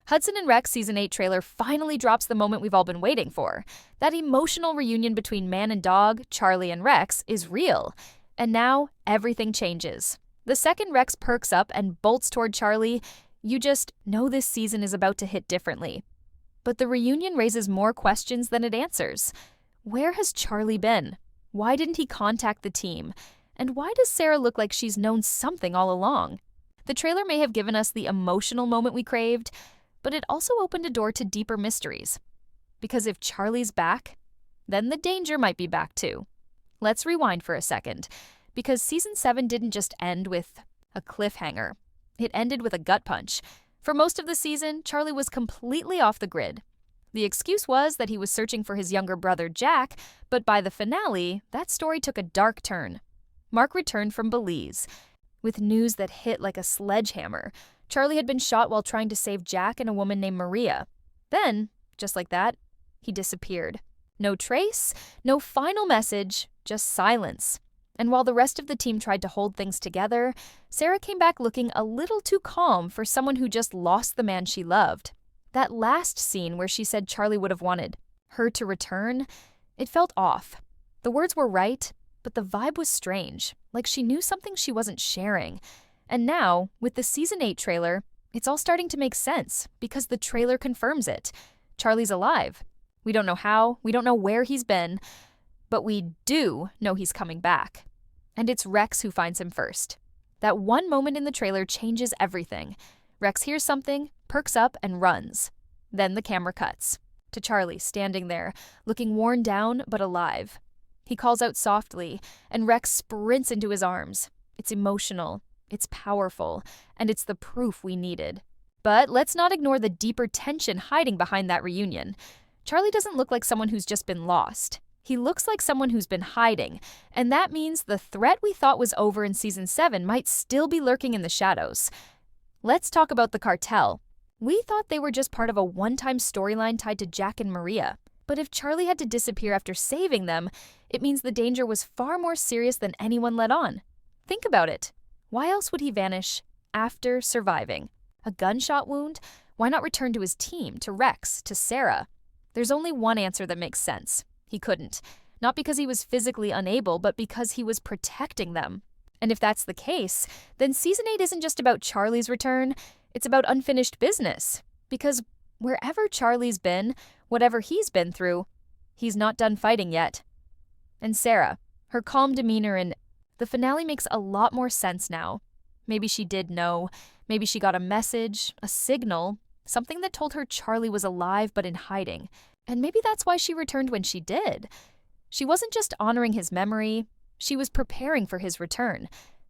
Hudson and Rex Season 8 trailer finally drops the moment we've all been waiting for. That emotional reunion between man and dog, Charlie and Rex, is real. And now, everything changes. The second Rex perks up and bolts toward Charlie, you just know this season is about to hit differently. But the reunion raises more questions than it answers. Where has Charlie been? Why didn't he contact the team? And why does Sarah look like she's known something all along? The trailer may have given us the emotional moment we craved, but it also opened a door to deeper mysteries. Because if Charlie's back, then the danger might be back too. Let's rewind for a second, because Season 7 didn't just end with a cliffhanger. It ended with a gut punch. For most of the season, Charlie was completely off the grid. The excuse was that he was searching for his younger brother Jack, but by the finale, that story took a dark turn. Mark returned from Belize with news that hit like a sledgehammer. Charlie had been shot while trying to save Jack and a woman named Maria. Then, just like that, he disappeared. No trace, no final message, just silence. And while the rest of the team tried to hold things together, Sarah came back looking a little too calm for someone who just lost the man she loved. That last scene where she said Charlie would have wanted her to return, it felt off. The words were right, but the vibe was strange, like she knew something she wasn't sharing. And now, with the Season 8 trailer, it's all starting to make sense because the trailer confirms it. Charlie's alive. We don't know how, we don't know where he's been, but we do know he's coming back. And it's Rex who finds him first. That one moment in the trailer changes everything. Rex hears something, perks up, and runs. Then the camera cuts to Charlie standing there, looking worn down but alive. He calls out softly, and Rex sprints into his arms. It's emotional. It's powerful, and it's the proof we needed. But let's not ignore the deeper tension hiding behind that reunion. Charlie doesn't look like someone who's just been lost. He looks like someone who's been hiding, and that means the threat we thought was over in Season 7 might still be lurking in the shadows. Let's talk about the cartel. We thought they were just part of a one-time storyline tied to Jack and Maria. But if Charlie had to disappear after saving them, it means the danger was far more serious than anyone let on. Think about it. Why else would he vanish after surviving? A gunshot wound? Why not return to his team, to Rex, to Sarah? There's only one answer that makes sense. He couldn't. Not because he was physically unable, but because he was protecting them. And if that's the case, then Season 8 isn't just about Charlie's return, it's about unfinished business. Because wherever Charlie's been, whatever he's been through, he's not done fighting yet. And Sarah, her calm demeanor and the finale makes a lot more sense now. Maybe she did know. Maybe she got a message, a signal, something that told her Charlie was alive but in hiding. And maybe that's why she returned when she did. She wasn't just honoring his memory, she was preparing for his return.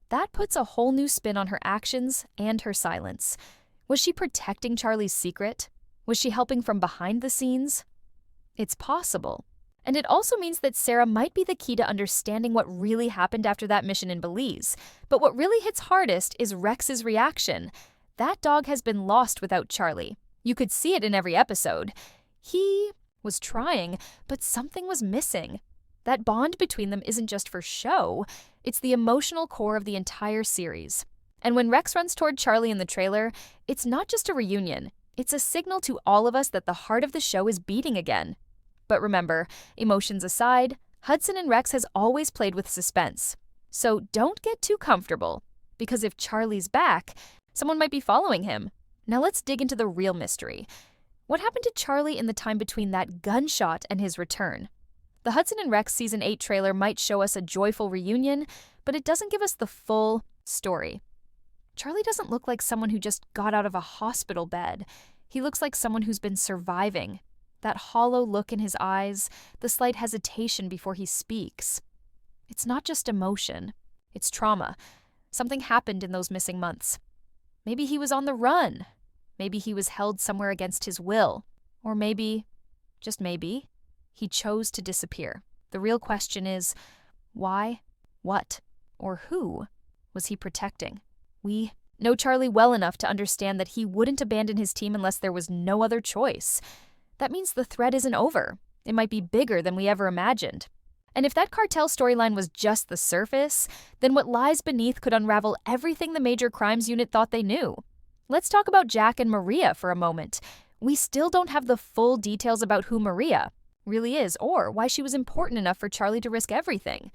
That puts a whole new spin on her actions and her silence. Was she protecting Charlie's secret? Was she helping from behind the scenes? It's possible. And it also means that Sarah might be the key to understanding what really happened after that mission in Belize. But what really hits hardest is Rex's reaction. That dog has been lost without Charlie. You could see it in every episode. He was trying, but something was missing. That bond between them isn't just for show, it's the emotional core of the entire series. And when Rex runs toward Charlie in the trailer, it's not just a reunion. It's a signal to all of us that the heart of the show is beating again. But remember, emotions aside, Hudson and Rex has always played with suspense. So don't get too comfortable, because if Charlie's back, someone might be following him. Now let's dig into the real mystery. What happened to Charlie in the time between that gunshot and his return? The Hudson and Rex Season 8 trailer might show us a joyful reunion, but it doesn't give us the full story. Charlie doesn't look like someone who just got out of a hospital bed. He looks like someone who's been surviving. That hollow look in his eyes, the slight hesitation before he speaks. It's not just emotion, it's trauma. Something happened in those missing months. Maybe he was on the run. Maybe he was held somewhere against his will. Or maybe, just maybe, he chose to disappear. The real question is, why, what, or who was he protecting? We know Charlie well enough to understand that he wouldn't abandon his team unless there was no other choice. That means the threat isn't over. It might be bigger than we ever imagined. And if that cartel storyline was just the surface, then what lies beneath could unravel everything the Major Crimes Unit thought they knew. Let's talk about Jack and Maria for a moment. We still don't have the full details about who Maria really is or why she was important enough for Charlie to risk everything.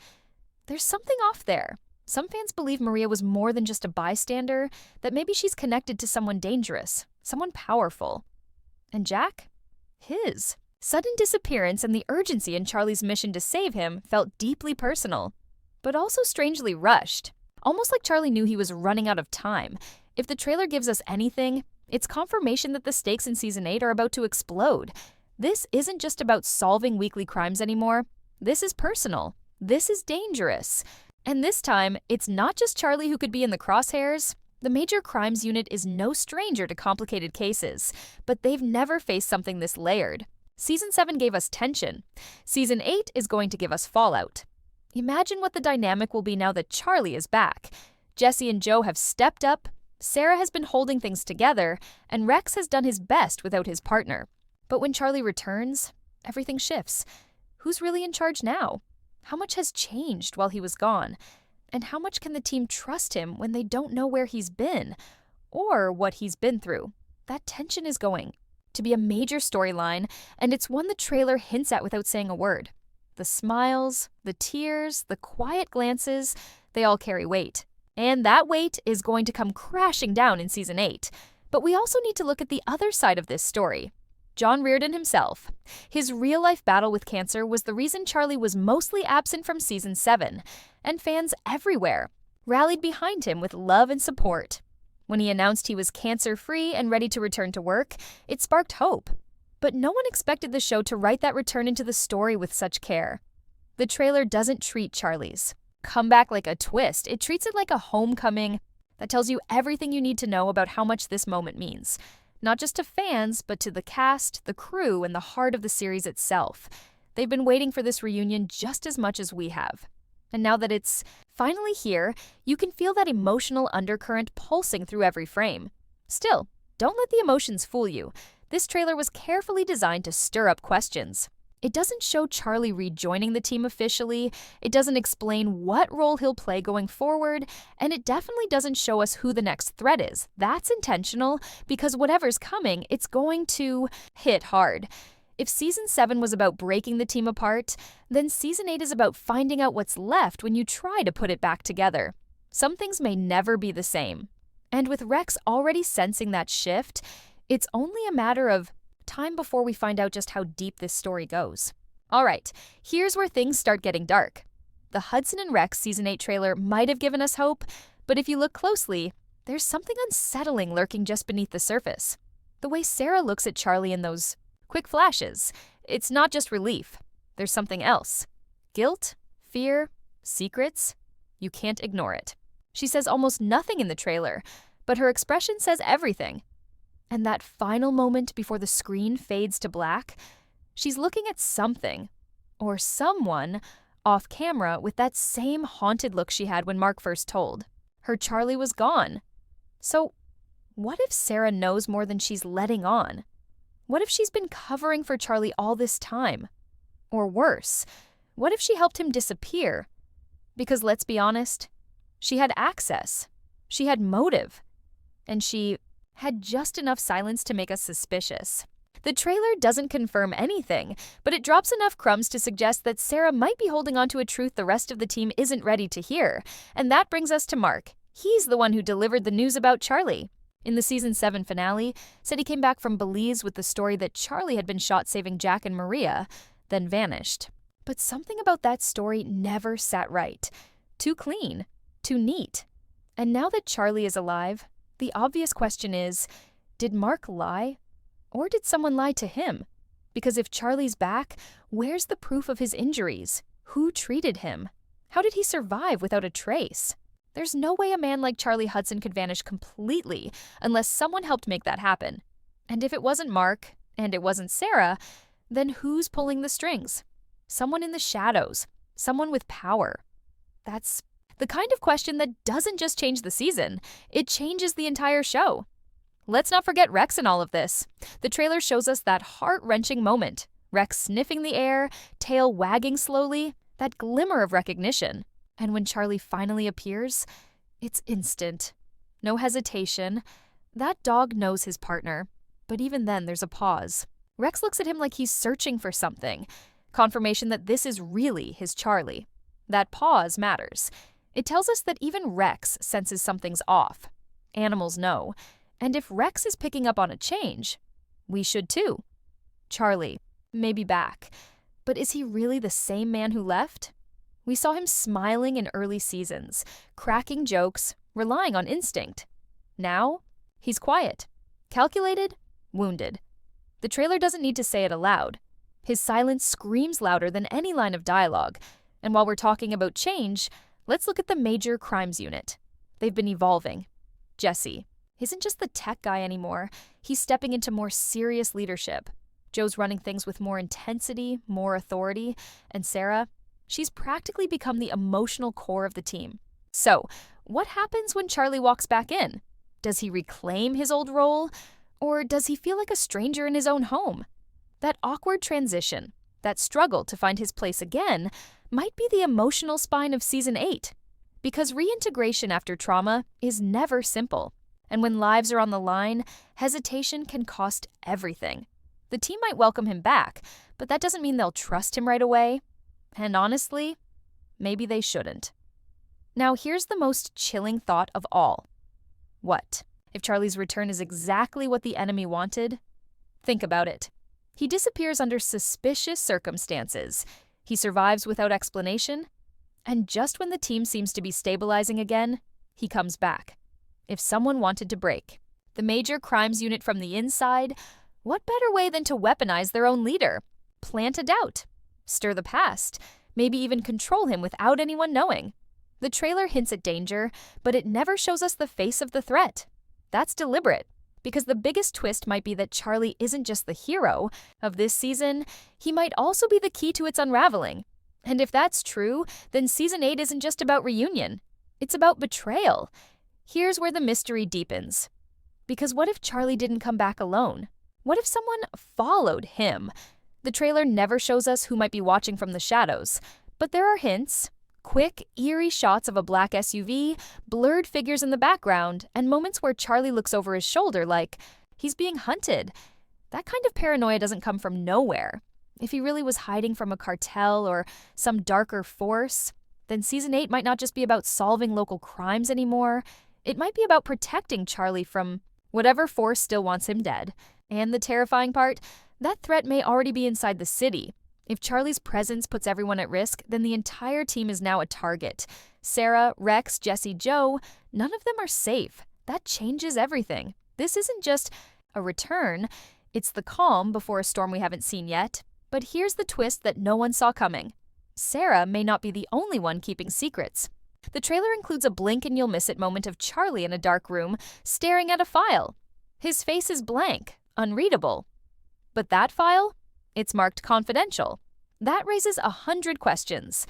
There's something off there. Some fans believe Maria was more than just a bystander, that maybe she's connected to someone dangerous, someone powerful. And Jack? His sudden disappearance and the urgency in Charlie's mission to save him felt deeply personal, but also strangely rushed. Almost like Charlie knew he was running out of time. If the trailer gives us anything, it's confirmation that the stakes in Season 8 are about to explode. This isn't just about solving weekly crimes anymore. This is personal. This is dangerous. And this time, it's not just Charlie who could be in the crosshairs. The Major Crimes Unit is no stranger to complicated cases, but they've never faced something this layered. Season 7 gave us tension. Season 8 is going to give us fallout. Imagine what the dynamic will be now that Charlie is back. Jesse and Joe have stepped up, Sarah has been holding things together, and Rex has done his best without his partner. But when Charlie returns, everything shifts. Who's really in charge now? How much has changed while he was gone? And how much can the team trust him when they don't know where he's been or what he's been through? That tension is going to be a major storyline, and it's one the trailer hints at without saying a word. The smiles, the tears, the quiet glances, they all carry weight. And that weight is going to come crashing down in Season 8. But we also need to look at the other side of this story. John Reardon himself. His real-life battle with cancer was the reason Charlie was mostly absent from Season 7, and fans everywhere rallied behind him with love and support. When he announced he was cancer-free and ready to return to work, it sparked hope. But no one expected the show to write that return into the story with such care. The trailer doesn't treat Charlie's comeback like a twist. It treats it like a homecoming that tells you everything you need to know about how much this moment means. Not just to fans, but to the cast, the crew, and the heart of the series itself. They've been waiting for this reunion just as much as we have. And now that it's finally here, you can feel that emotional undercurrent pulsing through every frame. Still, don't let the emotions fool you. This trailer was carefully designed to stir up questions. It doesn't show Charlie rejoining the team officially, it doesn't explain what role he'll play going forward, and it definitely doesn't show us who the next threat is. That's intentional, because whatever's coming, it's going to hit hard. If Season 7 was about breaking the team apart, then Season 8 is about finding out what's left when you try to put it back together. Some things may never be the same. And with Rex already sensing that shift, it's only a matter of time before we find out just how deep this story goes. All right, here's where things start getting dark. The Hudson and Rex Season 8 trailer might have given us hope, but if you look closely, there's something unsettling lurking just beneath the surface. The way Sarah looks at Charlie in those quick flashes, it's not just relief. There's something else. Guilt, fear, secrets. You can't ignore it. She says almost nothing in the trailer, but her expression says everything. And that final moment before the screen fades to black, she's looking at something, or someone, off camera with that same haunted look she had when Mark first told her Charlie was gone. So, what if Sarah knows more than she's letting on? What if she's been covering for Charlie all this time? Or worse, what if she helped him disappear? Because let's be honest, she had access, she had motive, and she had just enough silence to make us suspicious. The trailer doesn't confirm anything, but it drops enough crumbs to suggest that Sarah might be holding on to a truth the rest of the team isn't ready to hear. And that brings us to Mark. He's the one who delivered the news about Charlie. In the Season 7 finale, said he came back from Belize with the story that Charlie had been shot saving Jack and Maria, then vanished. But something about that story never sat right. Too clean, too neat. And now that Charlie is alive, the obvious question is, did Mark lie? Or did someone lie to him? Because if Charlie's back, where's the proof of his injuries? Who treated him? How did he survive without a trace? There's no way a man like Charlie Hudson could vanish completely unless someone helped make that happen. And if it wasn't Mark, and it wasn't Sarah, then who's pulling the strings? Someone in the shadows, someone with power. That's the kind of question that doesn't just change the season, it changes the entire show. Let's not forget Rex in all of this. The trailer shows us that heart-wrenching moment. Rex sniffing the air, tail wagging slowly, that glimmer of recognition. And when Charlie finally appears, it's instant. No hesitation, That dog knows his partner, but even then there's a pause. Rex looks at him like he's searching for something, confirmation that this is really his Charlie. That pause matters. It tells us that even Rex senses something's off. Animals know. And if Rex is picking up on a change, we should too. Charlie, maybe back. But is he really the same man who left? We saw him smiling in early seasons, cracking jokes, relying on instinct. Now, he's quiet, calculated, wounded. The trailer doesn't need to say it aloud. His silence screams louder than any line of dialogue. And while we're talking about change, let's look at the major crimes unit. They've been evolving. Jesse isn't just the tech guy anymore. He's stepping into more serious leadership. Joe's running things with more intensity, more authority. And Sarah, she's practically become the emotional core of the team. So, what happens when Charlie walks back in? Does he reclaim his old role? Or does he feel like a stranger in his own home? That awkward transition, that struggle to find his place again, might be the emotional spine of Season 8. Because reintegration after trauma is never simple. And when lives are on the line, hesitation can cost everything. The team might welcome him back, but that doesn't mean they'll trust him right away. And honestly, maybe they shouldn't. Now here's the most chilling thought of all. What if Charlie's return is exactly what the enemy wanted? Think about it. He disappears under suspicious circumstances. He survives without explanation. And just when the team seems to be stabilizing again, he comes back. If someone wanted to break the major crimes unit from the inside, what better way than to weaponize their own leader? Plant a doubt, stir the past, maybe even control him without anyone knowing. The trailer hints at danger, but it never shows us the face of the threat. That's deliberate, because the biggest twist might be that Charlie isn't just the hero of this season, he might also be the key to its unraveling. And if that's true, then Season 8 isn't just about reunion. It's about betrayal. Here's where the mystery deepens. Because what if Charlie didn't come back alone? What if someone followed him? The trailer never shows us who might be watching from the shadows, but there are hints. Quick, eerie shots of a black SUV, blurred figures in the background, and moments where Charlie looks over his shoulder like he's being hunted. That kind of paranoia doesn't come from nowhere. If he really was hiding from a cartel or some darker force, then Season 8 might not just be about solving local crimes anymore. It might be about protecting Charlie from whatever force still wants him dead. And the terrifying part, that threat may already be inside the city. If Charlie's presence puts everyone at risk, then the entire team is now a target. Sarah, Rex, Jesse, Joe, none of them are safe. That changes everything. This isn't just a return, it's the calm before a storm we haven't seen yet. But here's the twist that no one saw coming. Sarah may not be the only one keeping secrets. The trailer includes a blink and you'll miss it moment of Charlie in a dark room, staring at a file. His face is blank, unreadable. But that file? It's marked confidential. That raises 100 questions.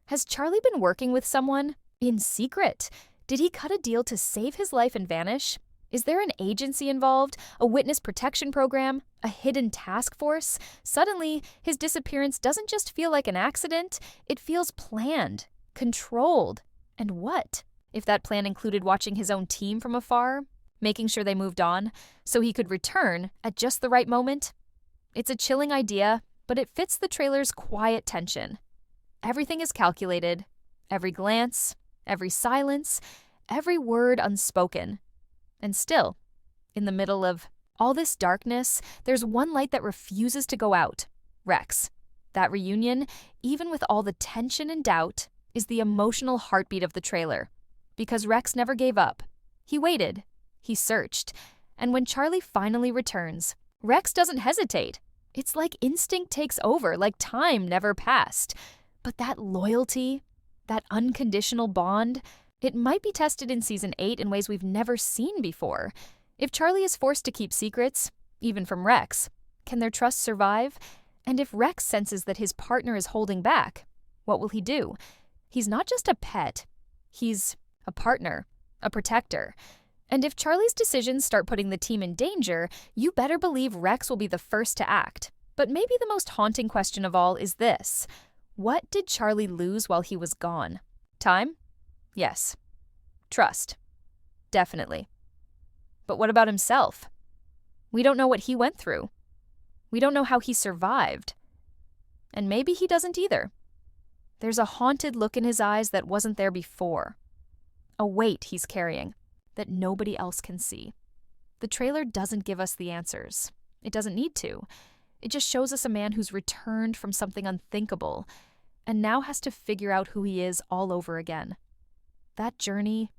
Has Charlie been working with someone in secret? Did he cut a deal to save his life and vanish? Is there an agency involved, a witness protection program, a hidden task force? Suddenly, his disappearance doesn't just feel like an accident, it feels planned, controlled. And what if that plan included watching his own team from afar, making sure they moved on, so he could return at just the right moment? It's a chilling idea, but it fits the trailer's quiet tension. Everything is calculated, every glance, every silence, every word unspoken. And still, in the middle of all this darkness, there's one light that refuses to go out. Rex. That reunion, even with all the tension and doubt, is the emotional heartbeat of the trailer. Because Rex never gave up. He waited. He searched. And when Charlie finally returns, Rex doesn't hesitate. It's like instinct takes over, like time never passed. But that loyalty, that unconditional bond, it might be tested in Season 8 in ways we've never seen before. If Charlie is forced to keep secrets, even from Rex, can their trust survive? And if Rex senses that his partner is holding back, what will he do? He's not just a pet. He's a partner, a protector. And if Charlie's decisions start putting the team in danger, you better believe Rex will be the first to act. But maybe the most haunting question of all is this. What did Charlie lose while he was gone? Time? Yes. Trust? Definitely. But what about himself? We don't know what he went through. We don't know how he survived. And maybe he doesn't either. There's a haunted look in his eyes that wasn't there before. A weight he's carrying that nobody else can see. The trailer doesn't give us the answers. It doesn't need to. It just shows us a man who's returned from something unthinkable and now has to figure out who he is all over again. That journey,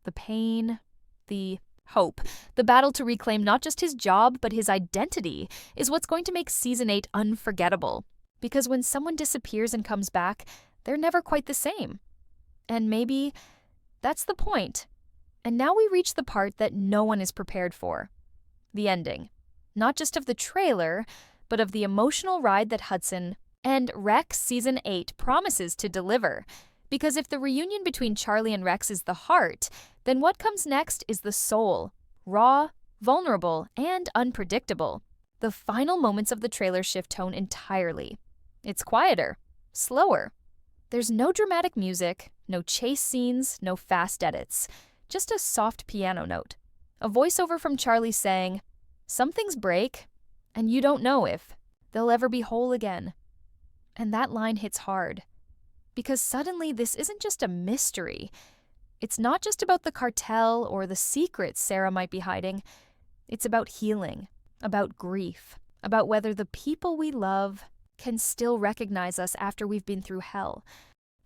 the pain, the hope, the battle to reclaim not just his job but his identity is what's going to make Season 8 unforgettable. Because when someone disappears and comes back, they're never quite the same. And maybe that's the point. And now we reach the part that no one is prepared for. The ending. Not just of the trailer, but of the emotional ride that Hudson and Rex Season 8 promises to deliver. Because if the reunion between Charlie and Rex is the heart, then what comes next is the soul. Raw, vulnerable, and unpredictable. The final moments of the trailer shift tone entirely. It's quieter, slower. There's no dramatic music, no chase scenes, no fast edits. Just a soft piano note. A voiceover from Charlie saying, "Some things break, and you don't know if they'll ever be whole again." And that line hits hard. Because suddenly this isn't just a mystery. It's not just about the cartel or the secrets Sarah might be hiding. It's about healing, about grief, about whether the people we love can still recognize us after we've been through hell.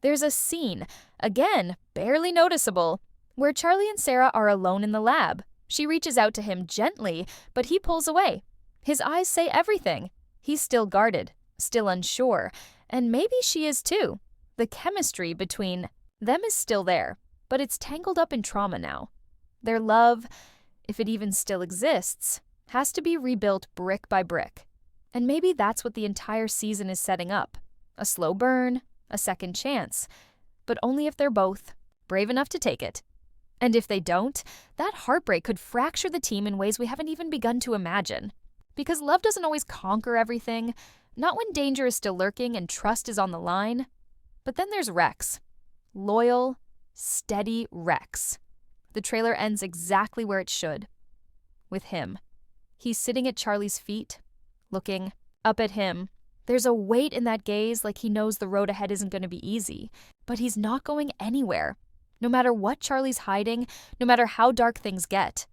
There's a scene, again, barely noticeable, where Charlie and Sarah are alone in the lab. She reaches out to him gently, but he pulls away. His eyes say everything. He's still guarded, still unsure, and maybe she is too. The chemistry between them is still there, but it's tangled up in trauma now. Their love, if it even still exists, has to be rebuilt brick by brick. And maybe that's what the entire season is setting up. A slow burn, a second chance, but only if they're both brave enough to take it. And if they don't, that heartbreak could fracture the team in ways we haven't even begun to imagine. Because love doesn't always conquer everything, not when danger is still lurking and trust is on the line. But then there's Rex. Loyal, steady Rex. The trailer ends exactly where it should. With him. He's sitting at Charlie's feet, looking up at him. There's a weight in that gaze, like he knows the road ahead isn't going to be easy. But he's not going anywhere. No matter what Charlie's hiding, no matter how dark things get.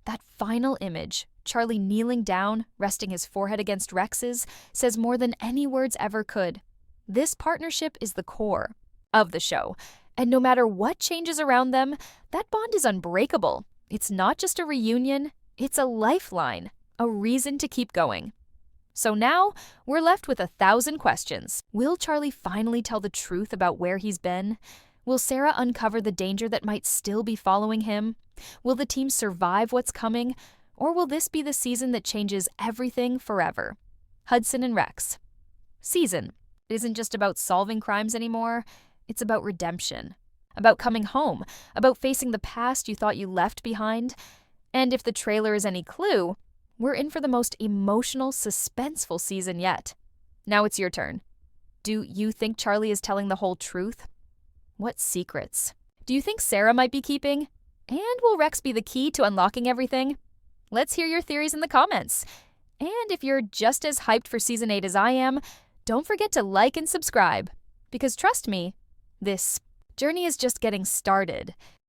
That final image, Charlie kneeling down, resting his forehead against Rex's, says more than any words ever could. This partnership is the core of the show. And no matter what changes around them, that bond is unbreakable. It's not just a reunion, it's a lifeline, a reason to keep going. So now, we're left with 1,000 questions. Will Charlie finally tell the truth about where he's been? Will Sarah uncover the danger that might still be following him? Will the team survive what's coming? Or will this be the season that changes everything forever? Hudson and Rex. Season. It isn't just about solving crimes anymore. It's about redemption. About coming home. About facing the past you thought you left behind. And if the trailer is any clue, we're in for the most emotional, suspenseful season yet. Now it's your turn. Do you think Charlie is telling the whole truth? What secrets do you think Sarah might be keeping? And will Rex be the key to unlocking everything? Let's hear your theories in the comments. And if you're just as hyped for Season 8 as I am, don't forget to like and subscribe. Because trust me, this journey is just getting started.